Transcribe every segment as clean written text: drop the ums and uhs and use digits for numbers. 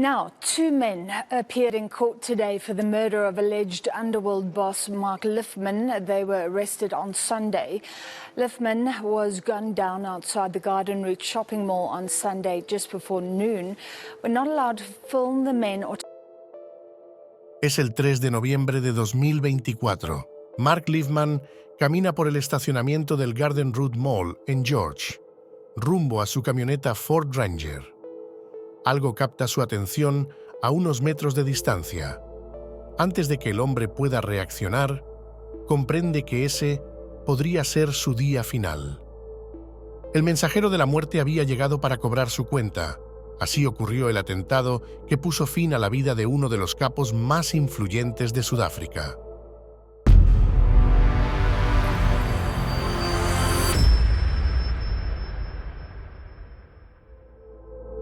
Now, two men appeared in court today for the murder of alleged underworld boss Mark Liffman. They were arrested on Sunday. Liffman was gunned down outside the Garden Route shopping mall on Sunday just before noon. We're not allowed to film the men or... Es el 3 de noviembre de 2024. Mark Liffman camina por el estacionamiento del Garden Route Mall en George, rumbo a su camioneta Ford Ranger. Algo capta su atención a unos metros de distancia. Antes de que el hombre pueda reaccionar, comprende que ese podría ser su día final. El mensajero de la muerte había llegado para cobrar su cuenta. Así ocurrió el atentado que puso fin a la vida de uno de los capos más influyentes de Sudáfrica.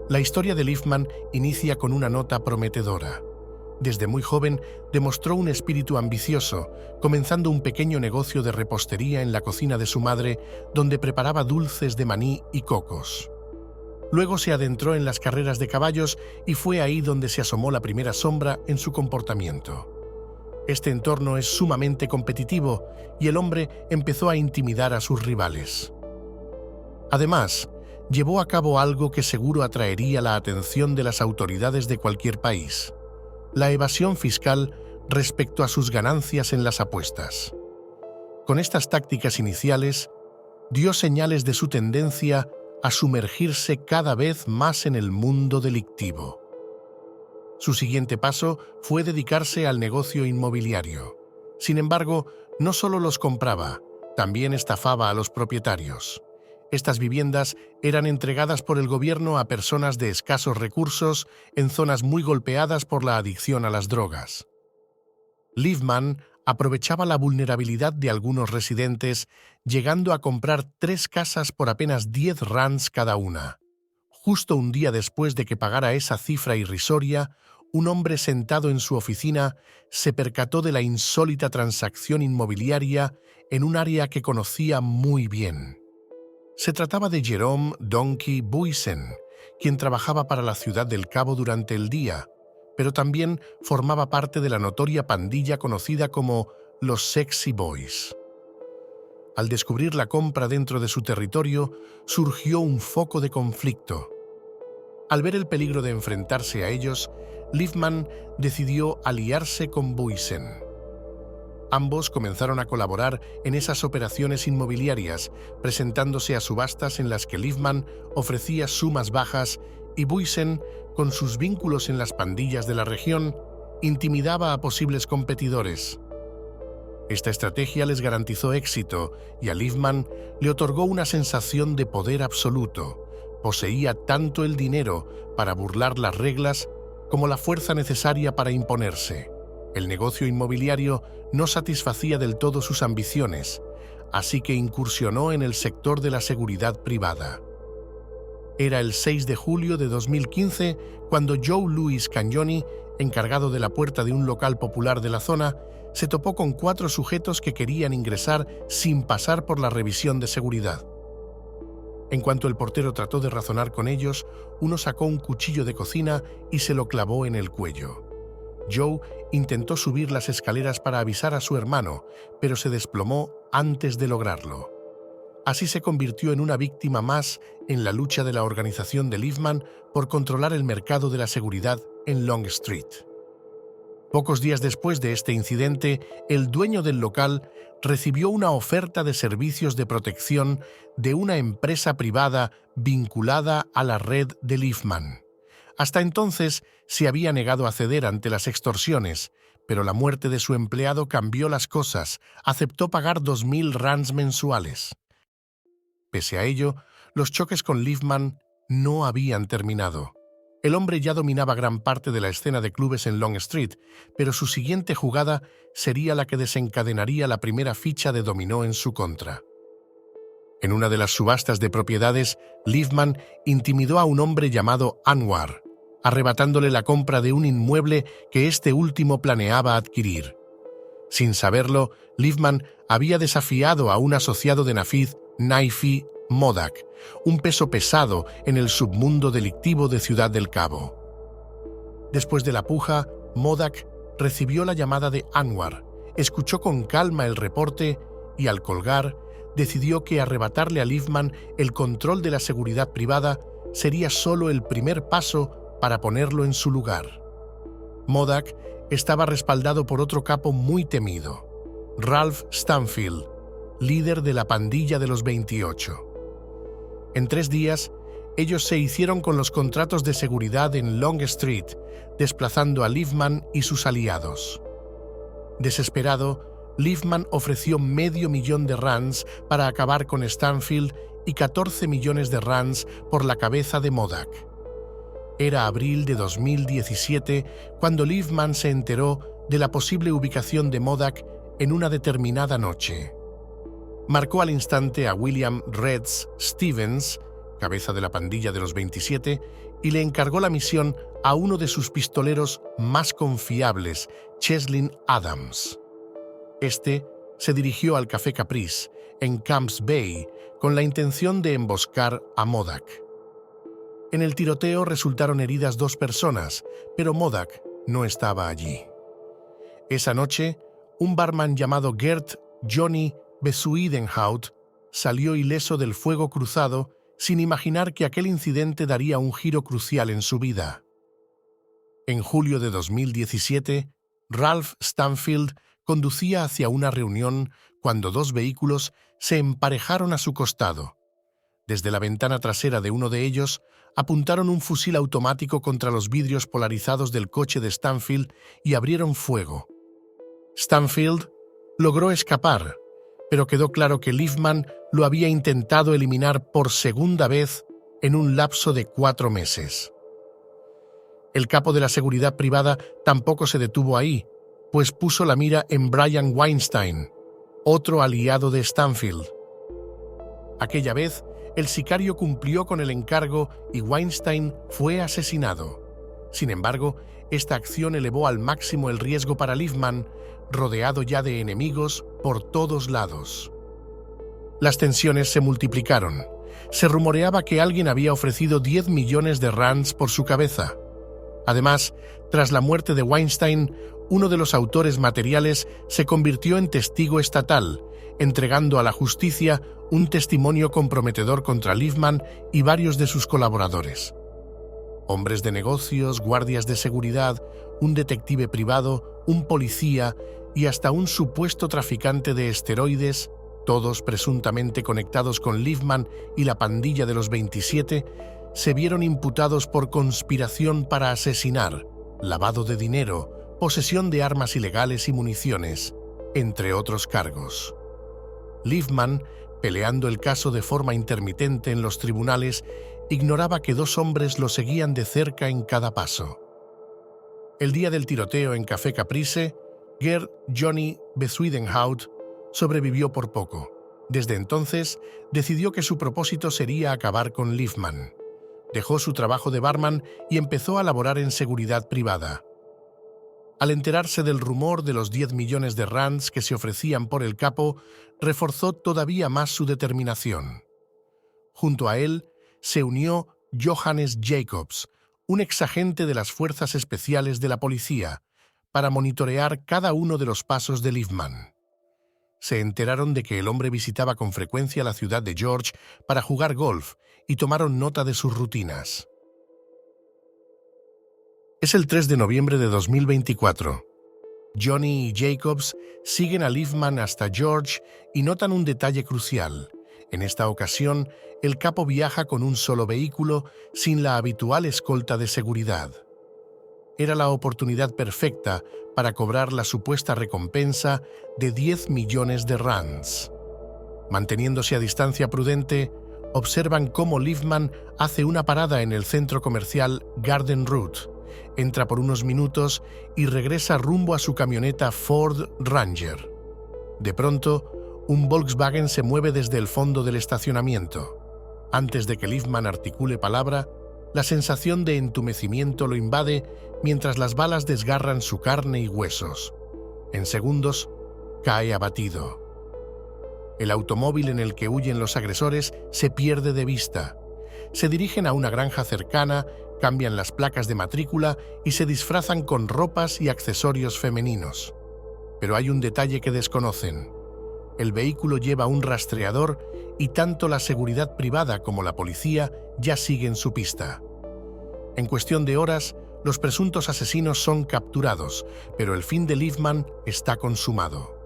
La historia de Liffman inicia con una nota prometedora. Desde muy joven demostró un espíritu ambicioso, comenzando un pequeño negocio de repostería en la cocina de su madre, donde preparaba dulces de maní y cocos. Luego se adentró en las carreras de caballos y fue ahí donde se asomó la primera sombra en su comportamiento. Este entorno es sumamente competitivo y el hombre empezó a intimidar a sus rivales. Además, llevó a cabo algo que seguro atraería la atención de las autoridades de cualquier país: la evasión fiscal respecto a sus ganancias en las apuestas. Con estas tácticas iniciales, dio señales de su tendencia a sumergirse cada vez más en el mundo delictivo. Su siguiente paso fue dedicarse al negocio inmobiliario. Sin embargo, no solo los compraba, también estafaba a los propietarios. Estas viviendas eran entregadas por el gobierno a personas de escasos recursos en zonas muy golpeadas por la adicción a las drogas. Liffman aprovechaba la vulnerabilidad de algunos residentes, llegando a comprar 3 casas por apenas 10 rands cada una. Justo un día después de que pagara esa cifra irrisoria, un hombre sentado en su oficina se percató de la insólita transacción inmobiliaria en un área que conocía muy bien. Se trataba de Jerome Donkey Buysen, quien trabajaba para la ciudad del Cabo durante el día, pero también formaba parte de la notoria pandilla conocida como los Sexy Boys. Al descubrir la compra dentro de su territorio, surgió un foco de conflicto. Al ver el peligro de enfrentarse a ellos, Liffman decidió aliarse con Buysen. Ambos comenzaron a colaborar en esas operaciones inmobiliarias, presentándose a subastas en las que Liffman ofrecía sumas bajas y Buysen, con sus vínculos en las pandillas de la región, intimidaba a posibles competidores. Esta estrategia les garantizó éxito y a Liffman le otorgó una sensación de poder absoluto. Poseía tanto el dinero para burlar las reglas como la fuerza necesaria para imponerse. El negocio inmobiliario no satisfacía del todo sus ambiciones, así que incursionó en el sector de la seguridad privada. Era el 6 de julio de 2015 cuando Joe Louis Cagnoni, encargado de la puerta de un local popular de la zona, se topó con 4 sujetos que querían ingresar sin pasar por la revisión de seguridad. En cuanto el portero trató de razonar con ellos, uno sacó un cuchillo de cocina y se lo clavó en el cuello. Joe intentó subir las escaleras para avisar a su hermano, pero se desplomó antes de lograrlo. Así se convirtió en una víctima más en la lucha de la organización de Liffman por controlar el mercado de la seguridad en Long Street. Pocos días después de este incidente, el dueño del local recibió una oferta de servicios de protección de una empresa privada vinculada a la red de Liffman. Hasta entonces se había negado a ceder ante las extorsiones, pero la muerte de su empleado cambió las cosas. Aceptó pagar 2.000 rands mensuales. Pese a ello, los choques con Liffman no habían terminado. El hombre ya dominaba gran parte de la escena de clubes en Long Street, pero su siguiente jugada sería la que desencadenaría la primera ficha de dominó en su contra. En una de las subastas de propiedades, Liffman intimidó a un hombre llamado Anwar, arrebatándole la compra de un inmueble que este último planeaba adquirir. Sin saberlo, Liffman había desafiado a un asociado de Nafeed, Naifi Modak, un peso pesado en el submundo delictivo de Ciudad del Cabo. Después de la puja, Modak recibió la llamada de Anwar, escuchó con calma el reporte y, al colgar, decidió que arrebatarle a Liefman el control de la seguridad privada sería solo el primer paso para ponerlo en su lugar. Modak estaba respaldado por otro capo muy temido, Ralph Stanfield, líder de la pandilla de los 28. En 3 días, ellos se hicieron con los contratos de seguridad en Long Street, desplazando a Liefman y sus aliados. Desesperado, Liefman ofreció $500,000 para acabar con Stanfield y 14 millones de rands por la cabeza de Modak. Era abril de 2017 cuando Liefman se enteró de la posible ubicación de Modak en una determinada noche. Marcó al instante a William Reds Stevens, cabeza de la pandilla de los 27, y le encargó la misión a uno de sus pistoleros más confiables, Cheslin Adams. Este se dirigió al Café Caprice, en Camps Bay, con la intención de emboscar a Modak. En el tiroteo resultaron heridas 2 personas, pero Modak no estaba allí. Esa noche, un barman llamado Gert Johnny Bezuidenhout salió ileso del fuego cruzado sin imaginar que aquel incidente daría un giro crucial en su vida. En julio de 2017, Ralph Stanfield conducía hacia una reunión cuando 2 vehículos se emparejaron a su costado. Desde la ventana trasera de uno de ellos, apuntaron un fusil automático contra los vidrios polarizados del coche de Stanfield y abrieron fuego. Stanfield logró escapar, pero quedó claro que Liefman lo había intentado eliminar por segunda vez en un lapso de 4 meses. El capo de la seguridad privada tampoco se detuvo ahí, pues puso la mira en Brian Weinstein, otro aliado de Stanfield. Aquella vez, el sicario cumplió con el encargo y Weinstein fue asesinado. Sin embargo, esta acción elevó al máximo el riesgo para Liefman, rodeado ya de enemigos por todos lados. Las tensiones se multiplicaron. Se rumoreaba que alguien había ofrecido 10 millones de rands por su cabeza. Además, tras la muerte de Weinstein, uno de los autores materiales se convirtió en testigo estatal, entregando a la justicia un testimonio comprometedor contra Liefman y varios de sus colaboradores. Hombres de negocios, guardias de seguridad, un detective privado, un policía y hasta un supuesto traficante de esteroides, todos presuntamente conectados con Liefman y la pandilla de los 27, se vieron imputados por conspiración para asesinar, lavado de dinero, posesión de armas ilegales y municiones, entre otros cargos. Liefman, peleando el caso de forma intermitente en los tribunales, ignoraba que 2 hombres lo seguían de cerca en cada paso. El día del tiroteo en Café Caprice, Gert Johnny Bezuidenhout sobrevivió por poco. Desde entonces, decidió que su propósito sería acabar con Liefman. Dejó su trabajo de barman y empezó a laborar en seguridad privada. Al enterarse del rumor de los 10 millones de rands que se ofrecían por el capo, reforzó todavía más su determinación. Junto a él se unió Johannes Jacobs, un exagente de las fuerzas especiales de la policía, para monitorear cada uno de los pasos de Liefman. Se enteraron de que el hombre visitaba con frecuencia la ciudad de George para jugar golf y tomaron nota de sus rutinas. Es el 3 de noviembre de 2024. Johnny y Jacobs siguen a Liefman hasta George y notan un detalle crucial. En esta ocasión, el capo viaja con un solo vehículo, sin la habitual escolta de seguridad. Era la oportunidad perfecta para cobrar la supuesta recompensa de 10 millones de rands. Manteniéndose a distancia prudente, observan cómo Liefman hace una parada en el centro comercial Garden Route, entra por unos minutos y regresa rumbo a su camioneta Ford Ranger. De pronto, un Volkswagen se mueve desde el fondo del estacionamiento. Antes de que Liefman articule palabra, la sensación de entumecimiento lo invade mientras las balas desgarran su carne y huesos. En segundos, cae abatido. El automóvil en el que huyen los agresores se pierde de vista. Se dirigen a una granja cercana cambian las placas de matrícula y se disfrazan con ropas y accesorios femeninos. Pero hay un detalle que desconocen. El vehículo lleva un rastreador y tanto la seguridad privada como la policía ya siguen su pista. En cuestión de horas, los presuntos asesinos son capturados, pero el fin de Liefman está consumado.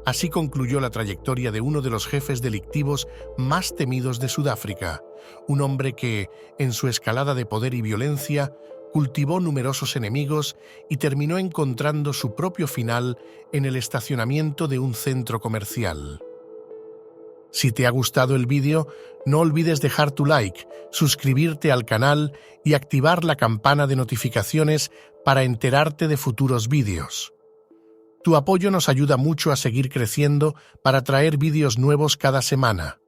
Así concluyó la trayectoria de uno de los jefes delictivos más temidos de Sudáfrica, un hombre que, en su escalada de poder y violencia, cultivó numerosos enemigos y terminó encontrando su propio final en el estacionamiento de un centro comercial. Si te ha gustado el vídeo, no olvides dejar tu like, suscribirte al canal y activar la campana de notificaciones para enterarte de futuros vídeos. Tu apoyo nos ayuda mucho a seguir creciendo para traer vídeos nuevos cada semana.